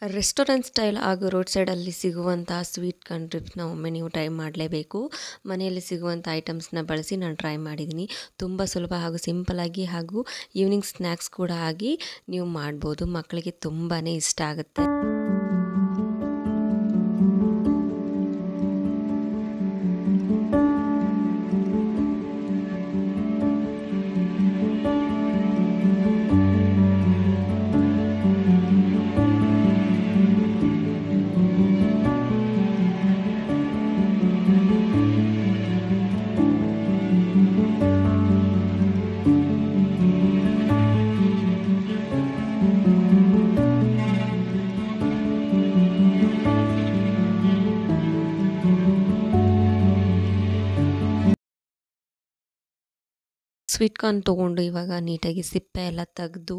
Restaurant style ಹಾಗೂ road ಸೈಡಲ್ಲಿ ಸಿಗುವಂತಹ ಸ್ವೀಟ್ ಕಾರ್ನ್ ಡ್ರಿಪ್ಸ್ನ ಒಮ್ಮೆ ನೀವು ಟ್ರೈ ಮಾಡಲೇಬೇಕು. ಮನೆಯಲ್ಲಿ ಸಿಗುವಂಥ ಐಟಮ್ಸ್ನ ಬಳಸಿ ನಾನು ಟ್ರೈ ಮಾಡಿದ್ದೀನಿ. ತುಂಬ ಸುಲಭ ಹಾಗೂ ಸಿಂಪಲಾಗಿ ಹಾಗೂ ಈವ್ನಿಂಗ್ ಸ್ನ್ಯಾಕ್ಸ್ ಕೂಡ ಆಗಿ ನೀವು ಮಾಡ್ಬೋದು. ಮಕ್ಕಳಿಗೆ ತುಂಬಾ ಇಷ್ಟ ಆಗುತ್ತೆ. ಸ್ವೀಟ್ ಕಾರ್ನ್ ತೊಗೊಂಡು ಇವಾಗ ನೀಟಾಗಿ ಸಿಪ್ಪೆ ಎಲ್ಲ ತೆಗೆದು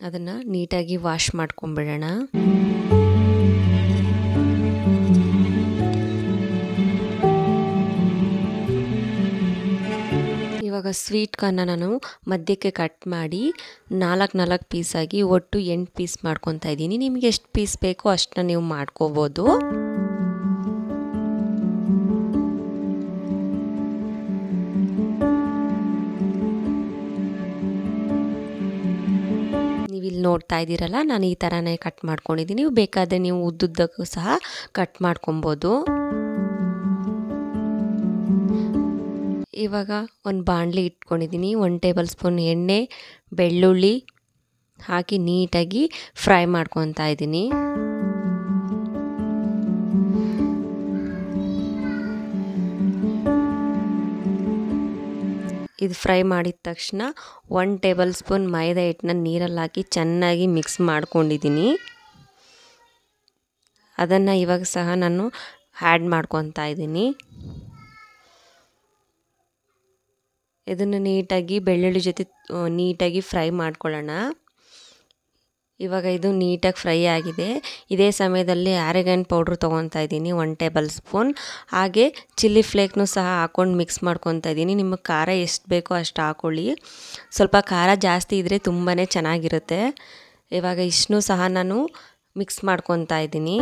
ಅದನ್ನು ನೀಟಾಗಿ ವಾಶ್ ಮಾಡ್ಕೊಂಬಿಡೋಣ. ಇವಾಗ ಸ್ವೀಟ್ ಕಾರ್ನ ನಾನು ಮಧ್ಯಕ್ಕೆ ಕಟ್ ಮಾಡಿ 4 ಪೀಸಾಗಿ ಒಟ್ಟು 8 ಪೀಸ್ ಮಾಡ್ಕೊತಾ ಇದ್ದೀನಿ. ನಿಮಗೆ ಎಷ್ಟು ಪೀಸ್ ಬೇಕೋ ಅಷ್ಟನ್ನ ನೀವು ಮಾಡ್ಕೋಬೋದು. ಇಲ್ಲಿ ನೋಡ್ತಾ ಇದ್ದೀರಲ್ಲ, ನಾನು ಈ ಥರನೇ ಕಟ್ ಮಾಡ್ಕೊಂಡಿದ್ದೀನಿ. ನೀವು ಬೇಕಾದರೆ ನೀವು ಉದ್ದುದ್ದಕ್ಕೂ ಸಹ ಕಟ್ ಮಾಡ್ಕೊಬೋದು. ಇವಾಗ ಒಂದು ಬಾಣಲಿ ಇಟ್ಕೊಂಡಿದ್ದೀನಿ. 1 ಟೇಬಲ್ ಸ್ಪೂನ್ ಎಣ್ಣೆ, ಬೆಳ್ಳುಳ್ಳಿ ಹಾಕಿ ನೀಟಾಗಿ ಫ್ರೈ ಮಾಡ್ಕೊತಾ ಇದ್ದೀನಿ. ಇದು ಫ್ರೈ ಮಾಡಿದ ತಕ್ಷಣ 1 ಟೇಬಲ್ ಸ್ಪೂನ್ ಮೈದಾ ಹಿಟ್ಟನ್ನ ನೀರಲ್ಲಿ ಹಾಕಿ ಚೆನ್ನಾಗಿ ಮಿಕ್ಸ್ ಮಾಡ್ಕೊಂಡಿದ್ದೀನಿ. ಅದನ್ನು ಇವಾಗ ಸಹ ನಾನು ಆ್ಯಡ್ ಮಾಡ್ಕೊತಾ ಇದ್ದೀನಿ. ಇದನ್ನು ನೀಟಾಗಿ ಬೆಳ್ಳುಳ್ಳಿ ಜೊತೆ ನೀಟಾಗಿ ಫ್ರೈ ಮಾಡ್ಕೊಳ್ಳೋಣ. ಇವಾಗ ಇದು ನೀಟಾಗಿ ಫ್ರೈ ಆಗಿದೆ. ಇದೇ ಸಮಯದಲ್ಲಿ ಆರಿಗನ್ ಪೌಡ್ರ್ ತೊಗೊತಾ ಇದ್ದೀನಿ 1 ಟೇಬಲ್ ಸ್ಪೂನ್. ಹಾಗೆ ಚಿಲ್ಲಿ ಫ್ಲೇಕ್ನೂ ಸಹ ಹಾಕ್ಕೊಂಡು ಮಿಕ್ಸ್ ಮಾಡ್ಕೊತಾ ಇದ್ದೀನಿ. ನಿಮಗೆ ಖಾರ ಎಷ್ಟು ಬೇಕೋ ಅಷ್ಟು ಹಾಕ್ಕೊಳ್ಳಿ. ಸ್ವಲ್ಪ ಖಾರ ಜಾಸ್ತಿ ಇದ್ದರೆ ತುಂಬಾ ಚೆನ್ನಾಗಿರುತ್ತೆ. ಇವಾಗ ಇಷ್ಟನ್ನೂ ಸಹ ನಾನು ಮಿಕ್ಸ್ ಮಾಡ್ಕೊತಾ ಇದ್ದೀನಿ.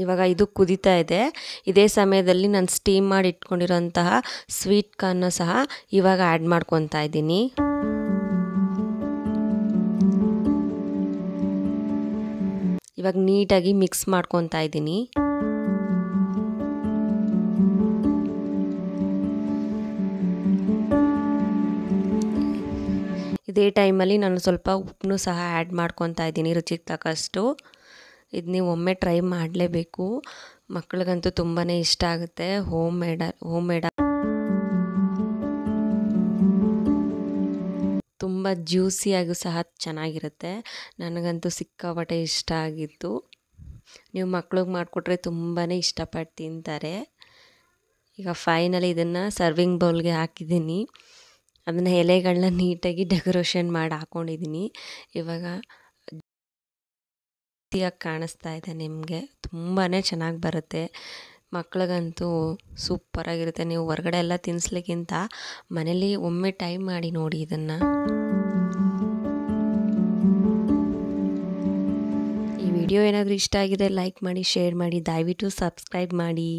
ಇವಾಗ ಇದು ಕುದೀತಾ ಇದೆ. ಇದೇ ಸಮಯದಲ್ಲಿ ನಾನು ಸ್ಟೀಮ್ ಮಾಡಿ ಇಟ್ಕೊಂಡಿರೋಂತಹ ಸ್ವೀಟ್ ಕಾರ್ನ ಸಹ ಇವಾಗ ಆ್ಯಡ್ ಮಾಡ್ಕೊತಾ ಇದ್ದೀನಿ. ಇವಾಗ ನೀಟಾಗಿ ಮಿಕ್ಸ್ ಮಾಡ್ಕೊತಾ ಇದ್ದೀನಿ. ಇದೇ ಟೈಮಲ್ಲಿ ನಾನು ಸ್ವಲ್ಪ ಉಪ್ಪನ್ನು ಸಹ ಆ್ಯಡ್ ಮಾಡ್ಕೊತಾ ಇದ್ದೀನಿ ರುಚಿಗೆ ತಕ್ಕಷ್ಟು. ಇದು ನೀವು ಒಮ್ಮೆ ಟ್ರೈ ಮಾಡಲೇಬೇಕು. ಮಕ್ಕಳಿಗಂತೂ ತುಂಬಾ ಇಷ್ಟ ಆಗುತ್ತೆ. ಹೋಮ್ ಮೇಡ್ ತುಂಬ ಜ್ಯೂಸಿಯಾಗೂ ಸಹ ಚೆನ್ನಾಗಿರುತ್ತೆ. ನನಗಂತೂ ಸಿಕ್ಕಾಪಟ್ಟೆ ಇಷ್ಟ ಆಗಿತ್ತು. ನೀವು ಮಕ್ಳಿಗೆ ಮಾಡಿಕೊಟ್ರೆ ತುಂಬಾ ಇಷ್ಟಪಟ್ಟು ತಿಂತಾರೆ. ಈಗ ಫೈನಲಿ ಇದನ್ನು ಸರ್ವಿಂಗ್ ಬೌಲ್ಗೆ ಹಾಕಿದ್ದೀನಿ. ಅದನ್ನು ಎಲೆಗಳನ್ನ ನೀಟಾಗಿ ಡೆಕೋರೇಷನ್ ಮಾಡಿ ಹಾಕ್ಕೊಂಡಿದ್ದೀನಿ. ಇವಾಗ ಕಾಣಿಸ್ತಾ ಇದೆ ನಿಮಗೆ. ತುಂಬಾ ಚೆನ್ನಾಗಿ ಬರುತ್ತೆ. ಮಕ್ಳಿಗಂತೂ ಸೂಪರಾಗಿರುತ್ತೆ. ನೀವು ಹೊರಗಡೆ ಎಲ್ಲ ತಿನ್ನಿಸ್ಲಿಕ್ಕಿಂತ ಮನೇಲಿ ಒಮ್ಮೆ ಟ್ರೈ ಮಾಡಿ ನೋಡಿ ಇದನ್ನು. ಈ ವಿಡಿಯೋ ಏನಾದರೂ ಇಷ್ಟ ಆಗಿದೆ ಲೈಕ್ ಮಾಡಿ, ಶೇರ್ ಮಾಡಿ, ದಯವಿಟ್ಟು ಸಬ್ಸ್ಕ್ರೈಬ್ ಮಾಡಿ.